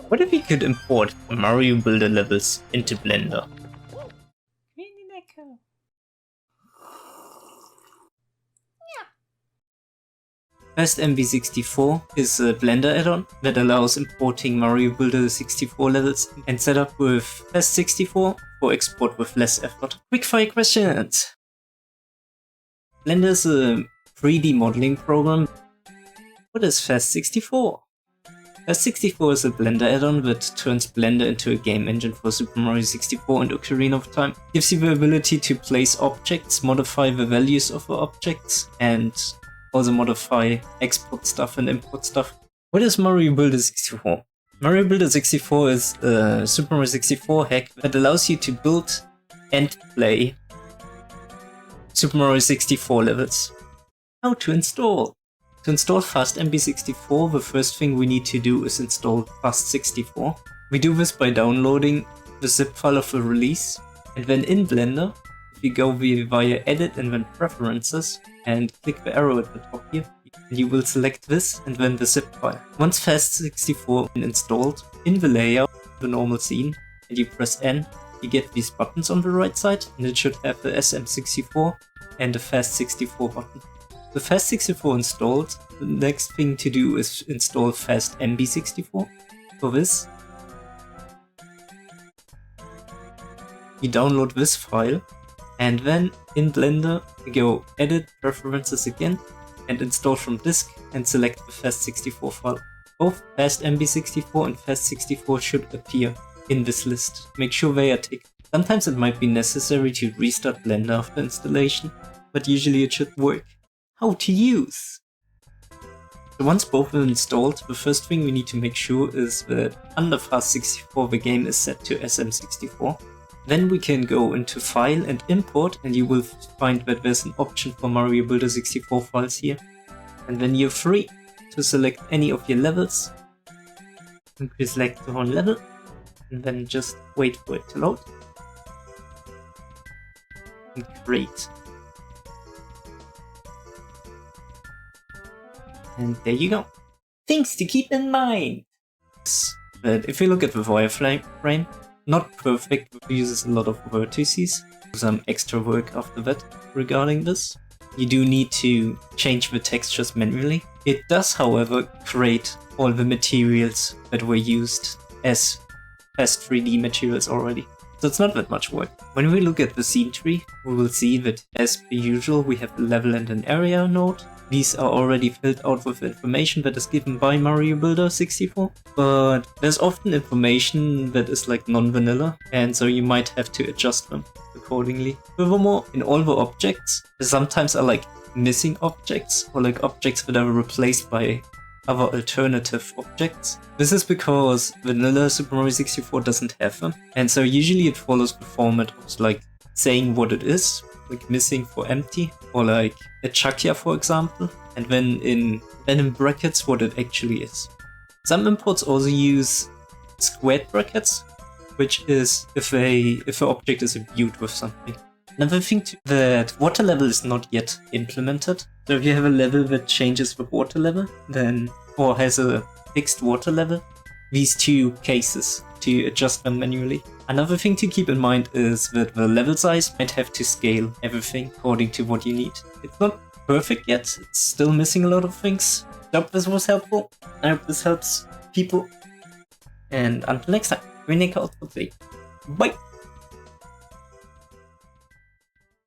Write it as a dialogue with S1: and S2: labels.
S1: What if we could import Mario Builder levels into Blender? FastMB64 is a Blender add-on that allows importing Mario Builder 64 levels and set up with Fast64 for export with less effort. Quickfire questions! Blender is a 3D modeling program. What is Fast64? Fast64 is a Blender add-on that turns Blender into a game engine for Super Mario 64 and Ocarina of Time. Gives you the ability to place objects, modify the values of the objects, and also modify export stuff and import stuff. What is Mario Builder 64? Mario Builder 64 is a Super Mario 64 hack that allows you to build and play Super Mario 64 levels. How to install? To install FastMB64, the first thing we need to do is install Fast64. We do this by downloading the zip file of the release, and then in Blender, if you go via Edit and then Preferences, and click the arrow at the top here, you will select this and then the zip file. Once Fast64 is installed, in the layout, the normal scene, and you press N, you get these buttons on the right side, and it should have the SM64 and the Fast64 button. With Fast64 installed, the next thing to do is install FastMB64. For this, you download this file, and then in Blender, you go Edit, Preferences again, and install from disk, and select the Fast64 file. Both FastMB64 and Fast64 should appear in this list. Make sure they are ticked. Sometimes it might be necessary to restart Blender after installation, but usually it should work. How to use? So once both are installed, the first thing we need to make sure is that under Fast64 the game is set to SM64. Then we can go into File and Import, and you will find that there's an option for Mario Builder 64 files here. And then you're free to select any of your levels. And we select the one level, and then just wait for it to load. And create. And there you go. Things to keep in mind! But if you look at the wireframe, not perfect, it uses a lot of vertices. Some extra work after that regarding this. You do need to change the textures manually. It does, however, create all the materials that were used as Fast 3D materials already. So it's not that much work. When we look at the scene tree, we will see that as per usual we have a level and an area node. These are already filled out with information that is given by Mario Builder 64, but there's often information that is like non-vanilla, and so you might have to adjust them accordingly. Furthermore, in all the objects, there sometimes are like missing objects, or like objects that are replaced by other alternative objects. This is because vanilla Super Mario 64 doesn't have them, and so usually it follows the format of like saying what it is, like missing for empty, or like a Chakia for example, and then in brackets what it actually is. Some imports also use squared brackets, which is if an object is imbued with something. Another thing that water level is not yet implemented. So if you have a level that changes the water level, then or has a fixed water level, these two cases to adjust them manually. Another thing to keep in mind is that the level size might have to scale everything according to what you need. It's not perfect yet, it's still missing a lot of things. I hope this was helpful, I hope this helps people, and until next time, we Nick out for today. Bye!